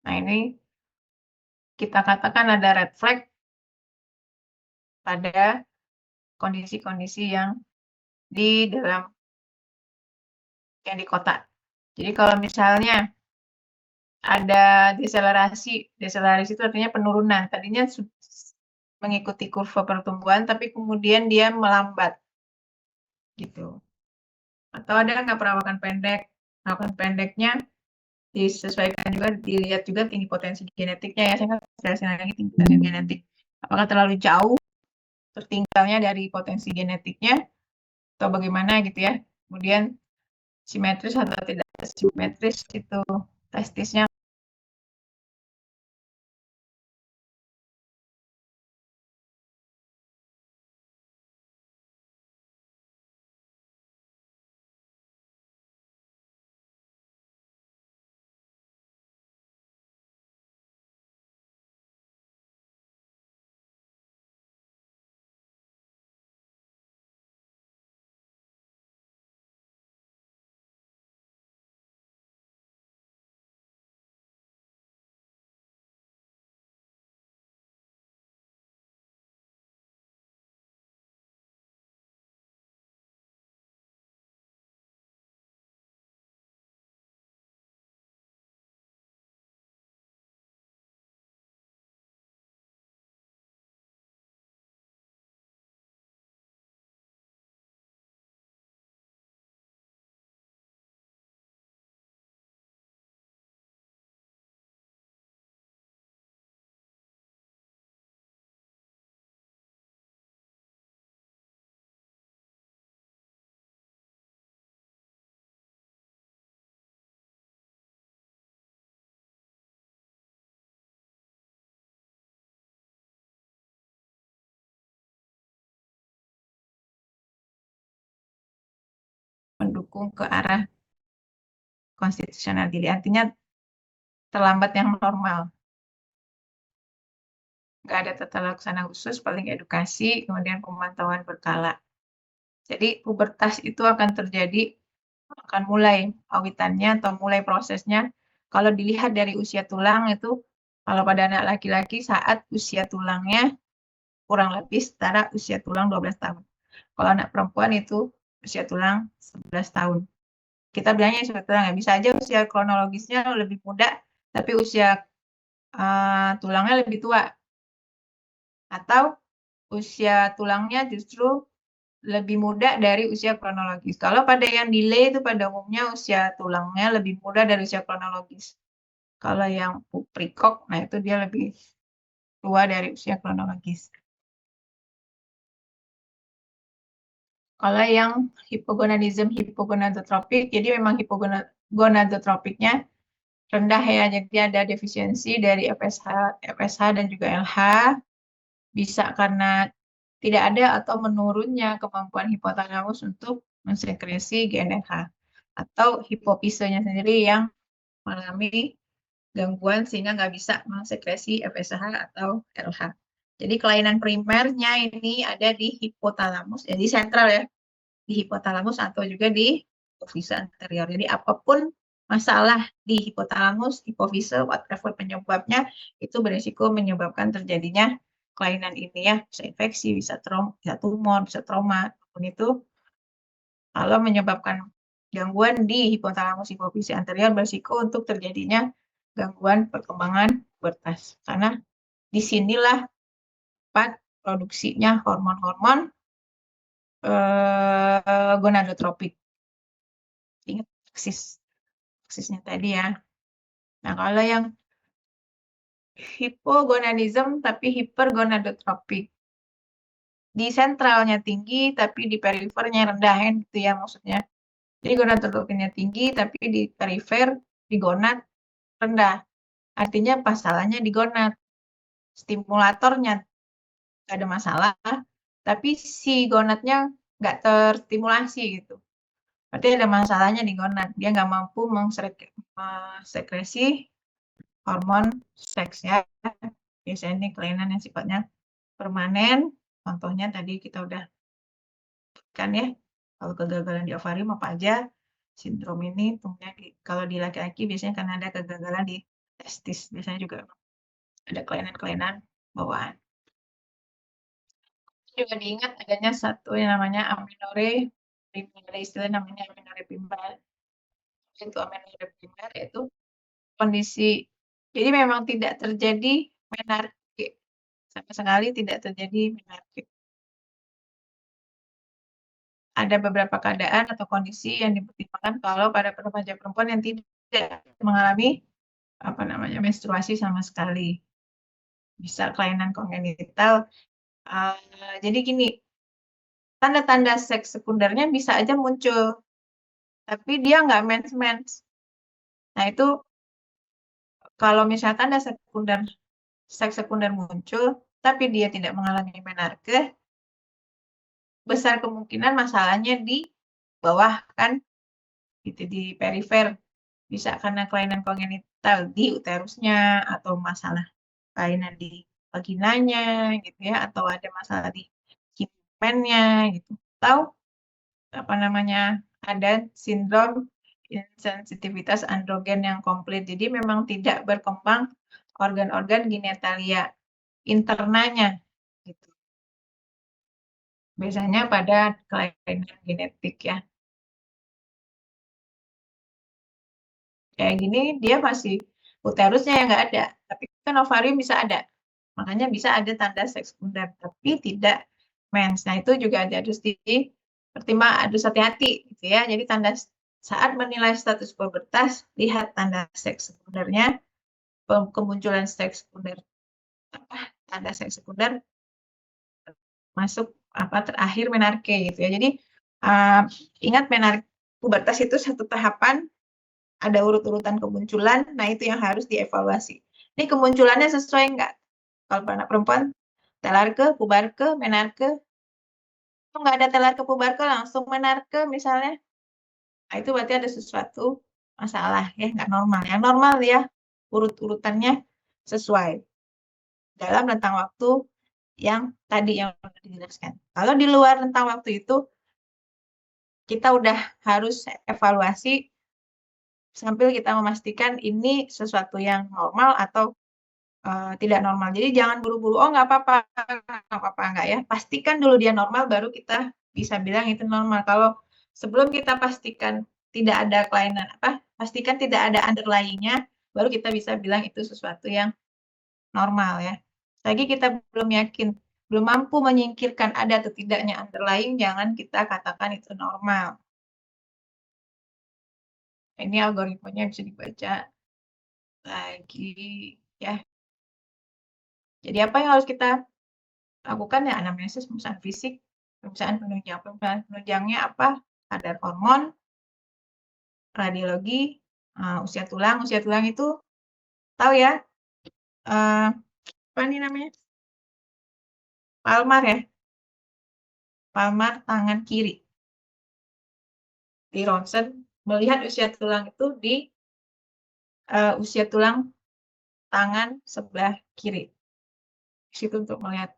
S1: Nah, ini kita katakan ada red flag pada kondisi-kondisi yang di dalam yang di kota. Jadi kalau misalnya ada deselerasi itu artinya penurunan. Tadinya mengikuti kurva pertumbuhan, tapi kemudian dia melambat, gitu. Atau ada nggak perawakan pendek? Perawakan pendeknya disesuaikan juga, dilihat juga tinggi potensi genetiknya ya. Saya nggak jelasin lagi tinggi potensi genetik. Apakah terlalu jauh tertinggalnya dari potensi genetiknya atau bagaimana gitu ya. Kemudian simetris atau tidak simetris itu testisnya. Mendukung ke arah konstitusional diri, artinya terlambat yang normal. Nggak ada tata laksana khusus, paling edukasi, kemudian pemantauan berkala. Jadi pubertas itu akan terjadi, akan mulai awitannya atau mulai prosesnya. Kalau dilihat dari usia tulang itu, kalau pada anak laki-laki saat usia tulangnya kurang lebih setara usia tulang 12 tahun. Kalau anak perempuan itu usia tulang 11 tahun. Kita bilangnya usia tulang, ya bisa aja usia kronologisnya lebih muda, tapi usia tulangnya lebih tua. Atau usia tulangnya justru lebih muda dari usia kronologis. Kalau pada yang delay itu pada umumnya usia tulangnya lebih muda dari usia kronologis. Kalau yang prekok, nah itu dia lebih tua dari usia kronologis. Kalau yang hipogonadism hipogonadotropik, jadi memang hipogonadotropiknya rendah ya, jadi ada defisiensi dari FSH dan juga LH, bisa karena tidak ada atau menurunnya kemampuan hipotalamus untuk mensekresi GNRH, atau hipopisenya sendiri yang mengalami gangguan sehingga nggak bisa mensekresi FSH atau LH. Jadi kelainan primernya ini ada di hipotalamus, jadi sentral ya, di hipotalamus atau juga di hipofise anterior. Jadi apapun masalah di hipotalamus, hipofise, whatever penyebabnya, itu berisiko menyebabkan terjadinya kelainan ini ya. Bisa infeksi, bisa tumor, bisa trauma, apapun itu. Kalau menyebabkan gangguan di hipotalamus hipofise anterior berisiko untuk terjadinya gangguan perkembangan pubertas. Karena disinilah tempat produksinya hormon-hormon gonadotropik. Ingat aksisnya tadi ya. Nah, kalau yang hipogonadism tapi hipergonadotropik. Di sentralnya tinggi tapi di perifernya rendah kan gitu ya maksudnya. Jadi gonadotropinnya tinggi tapi di perifer, di gonad rendah. Artinya masalahnya di gonad. Stimulatornya nggak ada masalah, tapi si gonadnya nggak terstimulasi gitu. Berarti ada masalahnya di gonad. Dia nggak mampu mensekresi hormon seks ya. Biasanya ini kelainan yang sifatnya permanen. Contohnya tadi kita udah kan ya. Kalau kegagalan di ovarium apa aja sindrom ini. Kalau di laki-laki biasanya karena ada kegagalan di testis. Biasanya juga ada kelainan-kelainan bawaan. Juga diingat adanya satu yang namanya amenore. Ada istilah namanya amenore pimpal. Itu amenore pimpal itu kondisi. Jadi memang tidak terjadi menarche. Sama sekali tidak terjadi menarche. Ada beberapa keadaan atau kondisi yang dipertimbangkan kalau pada remaja perempuan yang tidak mengalami menstruasi sama sekali. Bisa kelainan kongenital. Jadi gini, tanda-tanda seks sekundernya bisa aja muncul, tapi dia nggak mens-mens. Nah itu kalau misalnya tanda seks sekunder muncul, tapi dia tidak mengalami menarche, besar kemungkinan masalahnya di bawah kan, gitu, di perifer. Bisa karena kelainan kongenital di uterusnya, atau masalah kelainan di vaginanya, gitu ya, atau ada masalah di himennya, gitu. Atau ada sindrom insensitivitas androgen yang komplit. Jadi memang tidak berkembang organ-organ genitalia internanya, gitu. Biasanya pada kelainan genetik ya. Kayak gini dia masih uterusnya yang nggak ada, tapi kan ovarium bisa ada. Makanya bisa ada tanda seks sekunder, tapi tidak mens. Nah itu juga harus dipertimbangkan, harus hati-hati gitu ya. Jadi tanda saat menilai status pubertas, lihat tanda seks sekundernya, kemunculan seks sekunder, tanda seks sekunder masuk terakhir menarche gitu ya. Jadi ingat pubertas itu satu tahapan, ada urut-urutan kemunculan. Nah itu yang harus dievaluasi. Ini kemunculannya sesuai enggak? Kalau anak perempuan telarke, pubarke, menarche, kalau nggak ada telarke, pubarke langsung menarche misalnya, nah itu berarti ada sesuatu masalah ya, nggak normal. Yang normal ya urut-urutannya sesuai dalam rentang waktu yang tadi yang dijelaskan. Kalau di luar rentang waktu itu, kita udah harus evaluasi sambil kita memastikan ini sesuatu yang normal atau tidak normal. Jadi jangan buru-buru, oh nggak apa-apa, nggak ya. Pastikan dulu dia normal, baru kita bisa bilang itu normal. Kalau sebelum kita pastikan tidak ada kelainan, pastikan tidak ada underlying-nya, baru kita bisa bilang itu sesuatu yang normal ya. Lagi kita belum yakin, belum mampu menyingkirkan ada atau tidaknya underlying, jangan kita katakan itu normal. Ini algoritmenya bisa dibaca lagi ya. Jadi apa yang harus kita lakukan ya? Anamnesis, pemeriksaan fisik, pemeriksaan penunjang. Pemeriksaan penunjangnya apa? Kadar hormon, radiologi, usia tulang. Usia tulang itu tahu ya? Apa ini namanya? Palmar ya. Palmar tangan kiri. Di ronsen melihat usia tulang itu di usia tulang tangan sebelah kiri. Di situ untuk melihat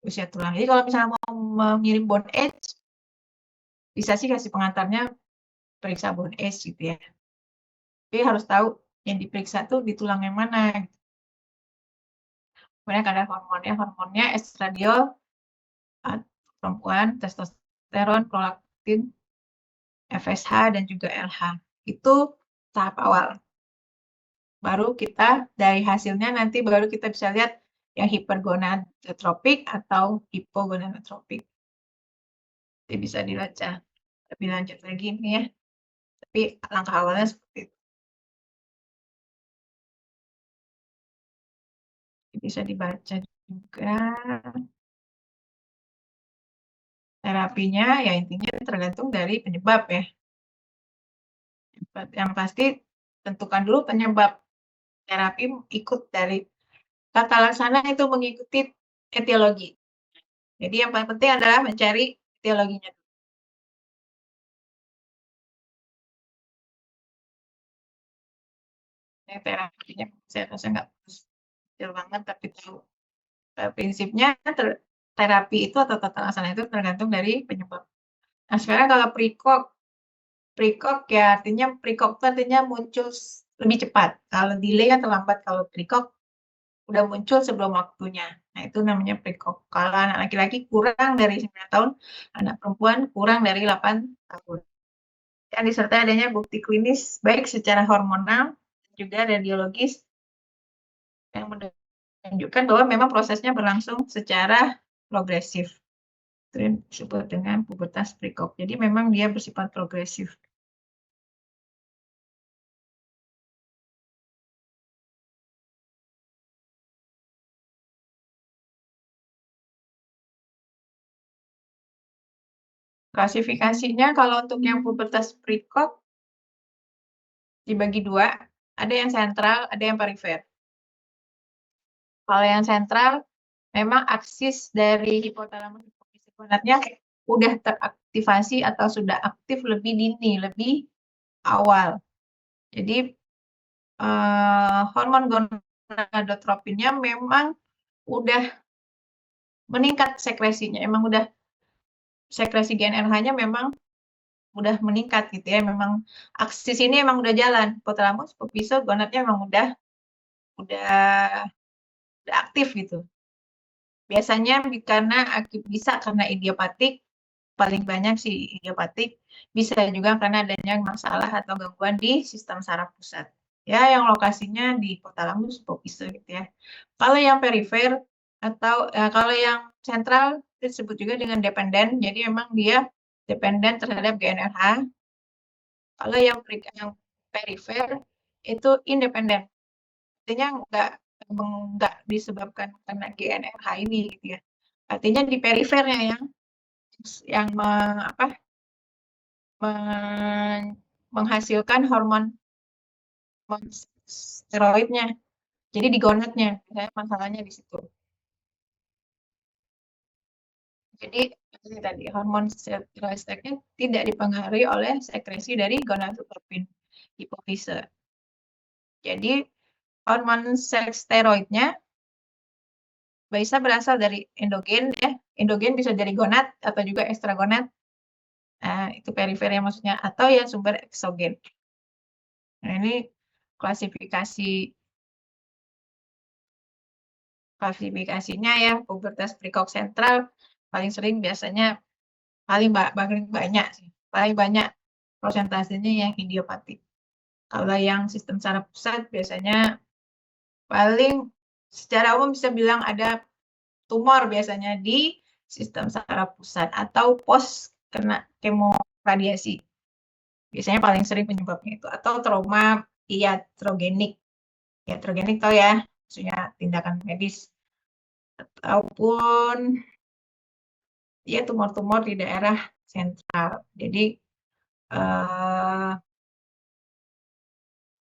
S1: usia tulang. Jadi kalau misalnya mau mengirim bone age, bisa sih kasih pengantarnya periksa bone age gitu ya. Tapi harus tahu yang diperiksa tuh di tulang yang mana. Gitu. Kemudian ada hormonnya estradiol, perempuan, testosteron, prolaktin, FSH, dan juga LH. Itu tahap awal. Baru kita dari hasilnya nanti baru kita bisa lihat yang hipergonadotropik atau hipogonadotropik. Jadi bisa dibaca lebih lanjut lagi nih ya. Tapi langkah awalnya seperti itu. Bisa dibaca juga. Terapinya ya intinya tergantung dari penyebab ya. Yang pasti tentukan dulu penyebab. Terapi ikut dari tata laksana itu mengikuti etiologi. Jadi yang paling penting adalah mencari etiologinya. Terapinya saya rasa nggak detail banget, tapi tahu prinsipnya terapi itu atau tata laksana itu tergantung dari penyebab. Nah sekarang kalau prekok ya artinya prekok itu artinya muncul lebih cepat. Kalau delay kan terlambat. Kalau prekok udah muncul sebelum waktunya. Nah itu namanya prekok. Kalau anak laki-laki kurang dari 9 tahun, anak perempuan kurang dari 8 tahun. Dan disertai adanya bukti klinis baik secara hormonal juga radiologis yang menunjukkan bahwa memang prosesnya berlangsung secara progresif. Itu yang disebut dengan pubertas prekok. Jadi memang dia bersifat progresif. Klasifikasinya kalau untuk yang pubertas prekok dibagi dua, ada yang sentral, ada yang perifer. Kalau yang sentral, memang aksis dari hipotalamus hipofisis gonadnya udah teraktivasi atau sudah aktif lebih dini, lebih awal. Jadi hormon gonadotropinnya memang udah meningkat sekresinya, emang udah sekresi GnRH-nya memang udah meningkat gitu ya, memang aksis ini emang udah jalan, hipotalamus hipofisis gonadnya memang udah aktif gitu. Biasanya bisa karena idiopatik, paling banyak sih idiopatik, bisa juga karena adanya masalah atau gangguan di sistem saraf pusat. Ya, yang lokasinya di hipotalamus hipofisis gitu ya. Kalau yang perifer atau kalau yang sentral disebut juga dengan dependen, jadi memang dia dependen terhadap GnRH. Kalau yang perifer itu independen, artinya nggak disebabkan karena GnRH ini gitu ya. Artinya di perifernya yang menghasilkan hormon steroidnya. Jadi di gonadnya, misalnya masalahnya di situ. Jadi tadi hormon steroidnya tidak dipengaruhi oleh sekresi dari gonadotropin hipofise. Jadi hormon steroidnya bisa berasal dari endogen ya. Endogen bisa dari gonad atau juga ekstragonad. Nah, itu perifer ya maksudnya, atau yang sumber eksogen. Nah, ini klasifikasinya ya, pubertas prekok sentral paling sering biasanya paling banyak sih, paling banyak prosentasenya yang idiopatik. Kalau yang sistem saraf pusat biasanya paling secara umum bisa bilang ada tumor biasanya di sistem saraf pusat atau pos kena kemoradiasi. Biasanya paling sering penyebabnya itu, atau trauma iatrogenik. Iatrogenik tahu ya, maksudnya tindakan medis. Ataupun ya tumor-tumor di daerah sentral. Jadi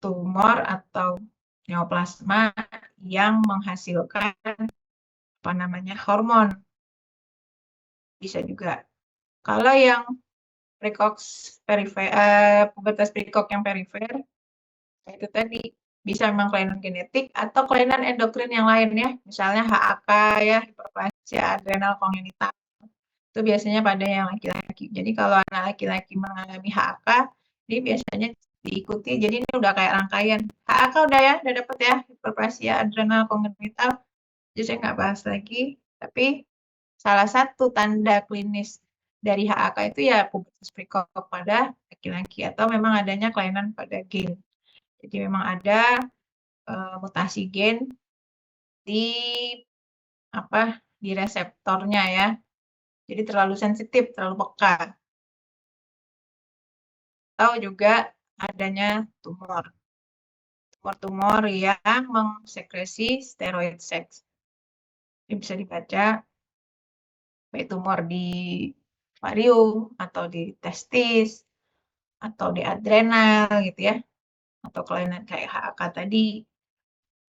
S1: tumor atau neoplasma yang menghasilkan hormon. Bisa juga. Kalau yang pubertas prekok yang perifer, itu tadi bisa memang kelainan genetik atau kelainan endokrin yang lain ya, misalnya HAK ya, hiperplasia adrenal kongenital. Itu biasanya pada yang laki-laki. Jadi kalau anak laki-laki mengalami HAK, Jadi biasanya diikuti. Jadi ini udah kayak rangkaian. HAK udah ya, udah dapet ya, hiperplasia adrenal kongenital. Jadi saya nggak bahas lagi. Tapi salah satu tanda klinis dari HAK itu ya pubertas precox pada laki-laki atau memang adanya kelainan pada gen. Jadi memang ada mutasi gen di apa di reseptornya ya. Jadi terlalu sensitif, terlalu peka. Atau juga adanya tumor. Tumor-tumor yang mengsekresi steroid seks. Ini bisa dibaca baik tumor di ovarium atau di testis atau di adrenal gitu ya, atau kelainan kayak HAK tadi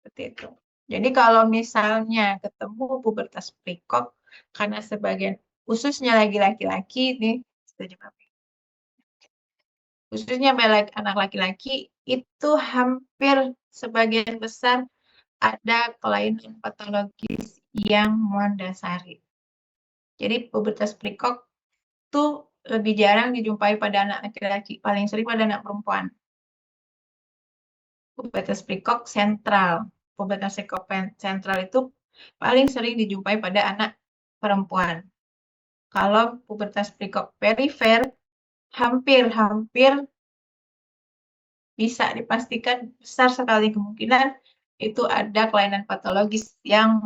S1: seperti itu. Jadi kalau misalnya ketemu pubertas precox karena sebagian khususnya lagi laki-laki nih, khususnya anak laki-laki itu hampir sebagian besar ada kelainan patologis yang mendasari. Jadi pubertas precox itu lebih jarang dijumpai pada anak laki-laki, paling sering pada anak perempuan. Pubertas precox sentral. Pubertas precox sentral itu paling sering dijumpai pada anak perempuan. Kalau pubertas precox perifer hampir bisa dipastikan besar sekali kemungkinan itu ada kelainan patologis yang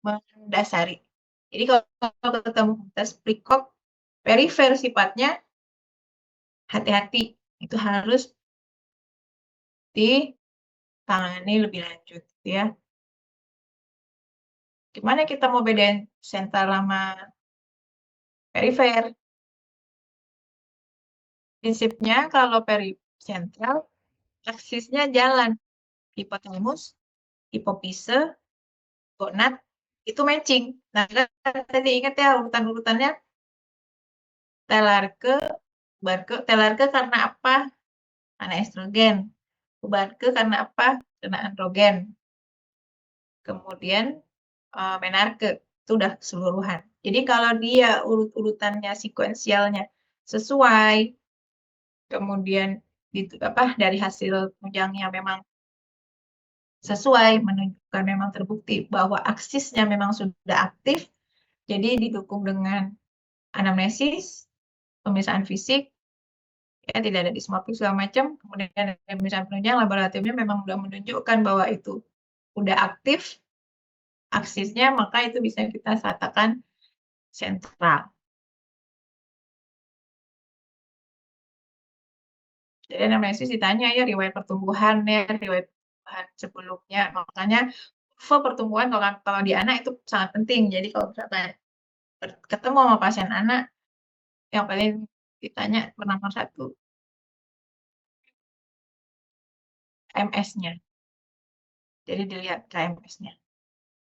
S1: mendasari. Jadi kalau ketemu pubertas precox perifer sifatnya, hati-hati, itu harus ditangani lebih lanjut ya. Gimana kita mau bedain sentral sama perifer? Prinsipnya kalau sentral, aksisnya jalan. Hipotalamus, hipofise, gonad, itu matching. Nah, tadi ingat ya urutan-urutannya. Telarke, telarke karena apa? Karena estrogen. Pubarke karena apa? Karena androgen. Kemudian menarke, itu udah keseluruhan. Jadi kalau dia urut-urutannya, sekuensialnya sesuai, kemudian dari hasil penunjangnya memang sesuai, menunjukkan memang terbukti bahwa aksisnya memang sudah aktif, jadi didukung dengan anamnesis, pemeriksaan fisik, ya tidak ada dismorfik segala macam, kemudian ada pemeriksaan penunjang laboratoriumnya memang sudah menunjukkan bahwa itu sudah aktif aksisnya, maka itu bisa kita katakan sentral. Jadi anamnesis ditanya ya riwayat pertumbuhan sebelumnya, makanya pertumbuhan kalau di anak itu sangat penting. Jadi kalau misalkan ketemu sama pasien anak, yang paling ditanya nomor 1 KMS-nya. Jadi dilihat KMS-nya.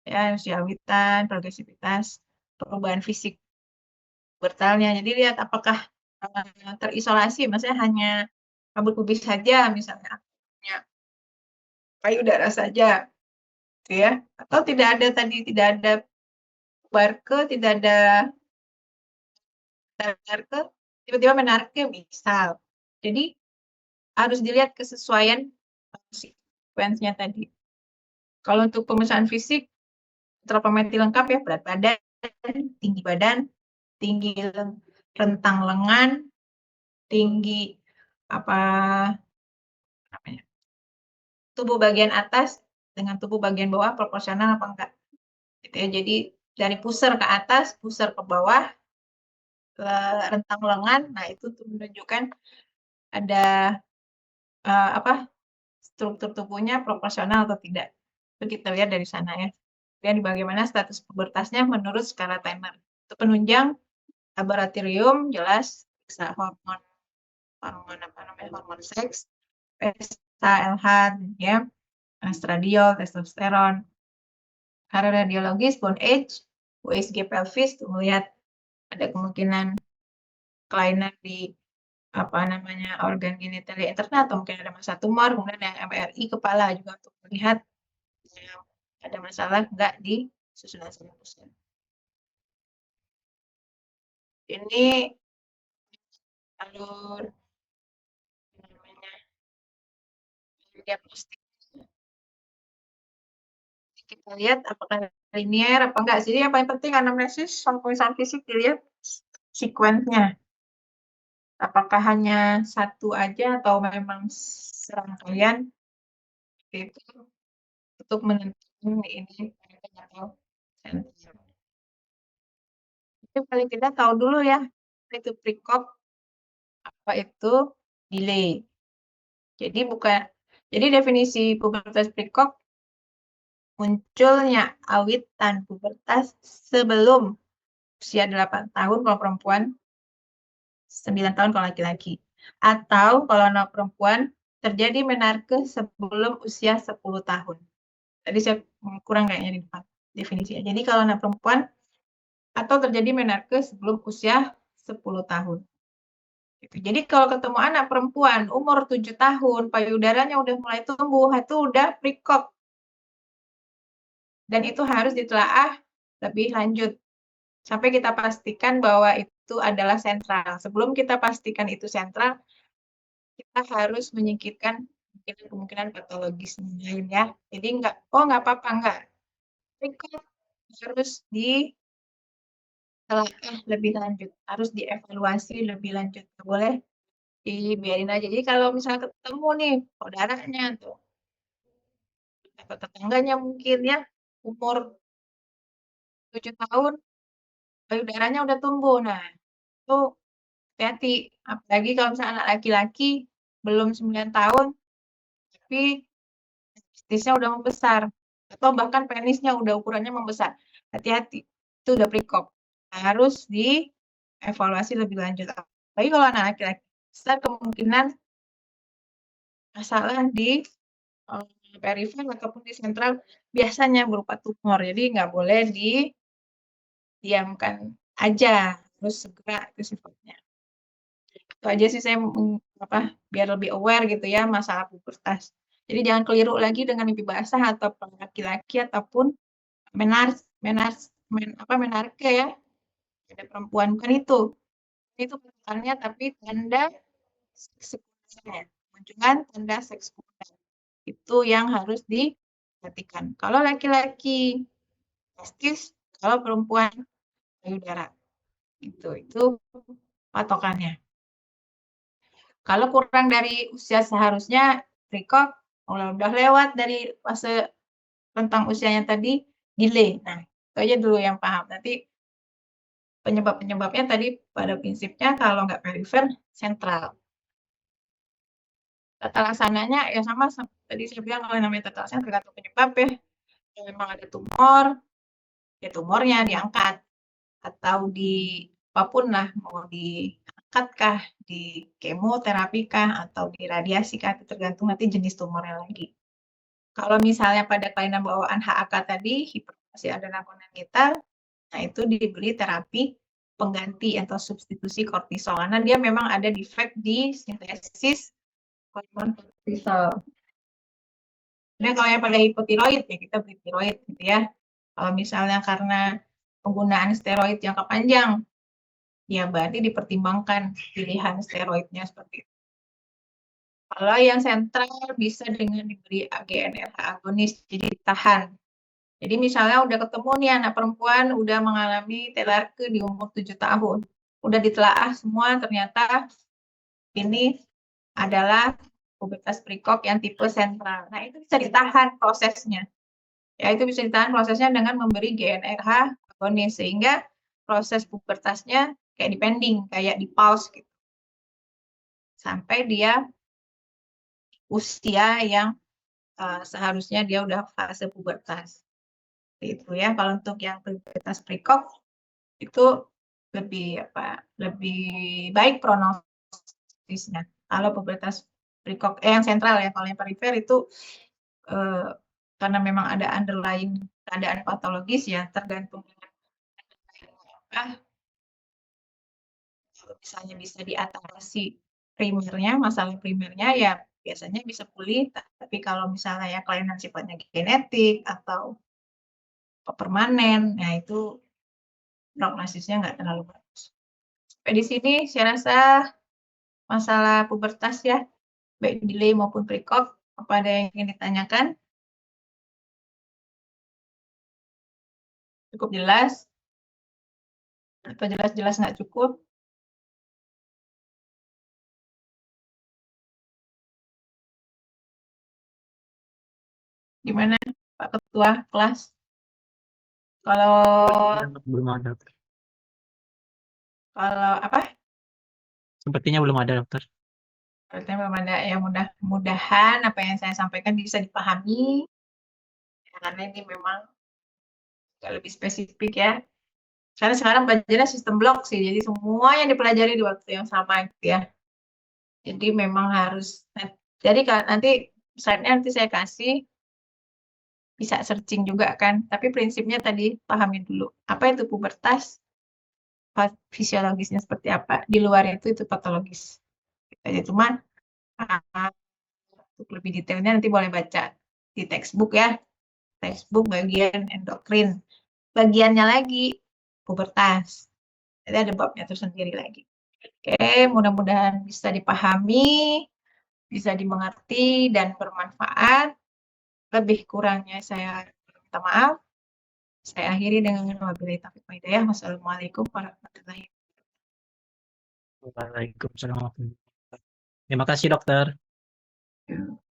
S1: Ya, usia witan, progresivitas, perubahan fisik bertalnya. Jadi lihat apakah terisolasi, maksudnya hanya rambut pubis saja misalnya, hanya payudara saja, gitu ya. Atau tidak ada barke, tidak ada menarke, tiba-tiba menarke misal. Jadi harus dilihat kesesuaian sekuensinya tadi. Kalau untuk pemeriksaan fisik, antropometri lengkap ya, berat badan, tinggi rentang lengan, tinggi apa namanya, tubuh bagian atas dengan tubuh bagian bawah proporsional apa enggak. Gitu ya. Jadi dari pusar ke atas, pusar ke bawah, rentang lengan, nah itu menunjukkan ada struktur tubuhnya proporsional atau tidak. Itu kita lihat dari sana ya. Dan bagaimana status pubertasnya menurut skala Tanner. Itu penunjang laboratorium jelas bisa hormon seks, PSA, LH, ya, estradiol, testosteron. Karena radiologis, bone age, USG pelvis, tuh melihat ada kemungkinan kelainan di organ genitalia internal atau mungkin ada masa tumor, kemudian yang MRI kepala juga untuk melihat ada masalah enggak di susunan sinapsnya. Ini alur diagnostik. Kita lihat apakah linier apa enggak. Jadi yang paling penting anamnesis sama pemeriksaan fisik dilihat sekuensnya. Apakah hanya satu aja atau memang serangkaian itu untuk menentukan ini atau sensor. Itu paling tidak tahu dulu ya, apa itu prekop, apa itu delay. Jadi definisi pubertas prekop munculnya awitan pubertas sebelum usia 8 tahun kalau perempuan, 9 tahun kalau laki-laki. Atau kalau anak perempuan terjadi menarke sebelum usia 10 tahun. Tadi saya kurang kayaknya di depan definisinya. Jadi kalau anak perempuan atau terjadi menarke sebelum usia 10 tahun. Gitu. Jadi kalau ketemu anak perempuan umur 7 tahun, payudaranya udah mulai tumbuh, itu udah prekop. Dan itu harus ditelaah lebih lanjut. Sampai kita pastikan bahwa itu adalah sentral. Sebelum kita pastikan itu sentral, kita harus menyingkirkan kemungkinan patologis lain ya. Jadi nggak apa-apa, nggak. Prekop harus ditelaah lebih lanjut, harus dievaluasi lebih lanjut. Nggak boleh dibiarin aja. Jadi kalau misalnya ketemu nih saudaranya tuh atau tetangganya mungkin ya umur 7 tahun payudaranya udah tumbuh. Nah, itu hati-hati. Apalagi kalau misalnya anak laki-laki belum 9 tahun tapi testisnya udah membesar atau bahkan penisnya udah ukurannya membesar. Hati-hati. Itu udah prekop. Harus dievaluasi lebih lanjut. Apalagi kalau anak laki-laki besar kemungkinan masalah di perifer ataupun di sentral biasanya berupa tumor. Jadi nggak boleh didiamkan aja, harus segera itu sifatnya. Itu aja sih saya biar lebih aware gitu ya masalah pubertas. Jadi jangan keliru lagi dengan mimpi basah atau laki-laki ataupun menarke ya. Ada perempuan bukan itu. Itu bentukannya tapi tanda sekundernya. Munculan tanda seks sekunder. Itu yang harus diperhatikan. Kalau laki-laki testis, kalau perempuan payudara. Itu patokannya. Kalau kurang dari usia seharusnya prekop, udah lewat dari fase rentang usianya tadi, delay. Nah, itu aja dulu yang paham. Nanti penyebab-penyebabnya tadi pada prinsipnya kalau nggak perifer, sentral. Tata laksananya ya sama tadi saya bilang kalau namanya tata laksana tergantung penyebab ya. Kalau memang ada tumor, ya tumornya diangkat atau di apapun lah, mau diangkat kah, di kemoterapi kah, atau di radiasi kah, itu tergantung nanti jenis tumornya lagi. Kalau misalnya pada kelainan bawaan HAK tadi, hiperplasia adrenal kongenital, nah itu diberi terapi pengganti atau substitusi kortisol karena dia memang ada defect di sintesis hormon kortisol. Nah, kalau yang pada hipotiroid ya kita beri tiroid gitu ya. Kalau misalnya karena penggunaan steroid jangka panjang, ya berarti dipertimbangkan pilihan steroidnya seperti itu. Kalau yang sentral bisa dengan diberi GnRH agonis, jadi ditahan. Jadi misalnya udah ketemu nih anak perempuan udah mengalami telarke di umur 7 tahun. Udah ditelaah semua ternyata ini adalah pubertas prekop yang tipe sentral. Nah, itu bisa ditahan prosesnya. Ya, itu bisa ditahan prosesnya dengan memberi GnRH agonis sehingga proses pubertasnya kayak dipending, kayak di pause gitu. Sampai dia usia yang seharusnya dia udah fase pubertas. Itu ya, kalau untuk yang pubertas prekop itu lebih baik prognosisnya. Kalau pubertas prekop yang sentral ya, kalau yang perifer itu karena memang ada underlying keadaan patologis ya, tergantung kalau misalnya bisa diatasi primernya, masalah primernya ya biasanya bisa pulih, tapi kalau misalnya ya kelainan sifatnya genetik atau permanen, nah itu prognosisnya nggak terlalu bagus. Sampai di sini saya rasa masalah pubertas ya, baik delay maupun prekop Apa ada yang ingin ditanyakan? Cukup jelas? Atau jelas-jelas nggak cukup? Gimana Pak Ketua kelas? Kalau
S2: Belum ada.
S1: kalau apa?
S2: Sepertinya belum ada, dokter.
S1: Berarti belum ada ya, mudah-mudahan apa yang saya sampaikan bisa dipahami. Karena ini memang agak lebih spesifik ya. Karena sekarang belajarnya sistem blok sih, jadi semua yang dipelajari di waktu yang sama gitu ya. Jadi memang harus, jadi nanti slide-nya nanti saya kasih, bisa searching juga kan. Tapi prinsipnya tadi pahami dulu, apa itu pubertas, fisiologisnya seperti apa. Di luar itu patologis. Jadi cuman untuk lebih detailnya nanti boleh baca di textbook ya. Textbook bagian endokrin. Bagiannya lagi pubertas. Jadi ada babnya tersendiri lagi. Oke, mudah-mudahan bisa dipahami, bisa dimengerti, dan bermanfaat. Lebih kurangnya saya minta maaf. Saya akhiri dengan wabillahi taufiq wal hidayah. Wassalamualaikum warahmatullahi
S2: Waalaikumsalam. Terima kasih, dokter.
S1: wabarakatuh.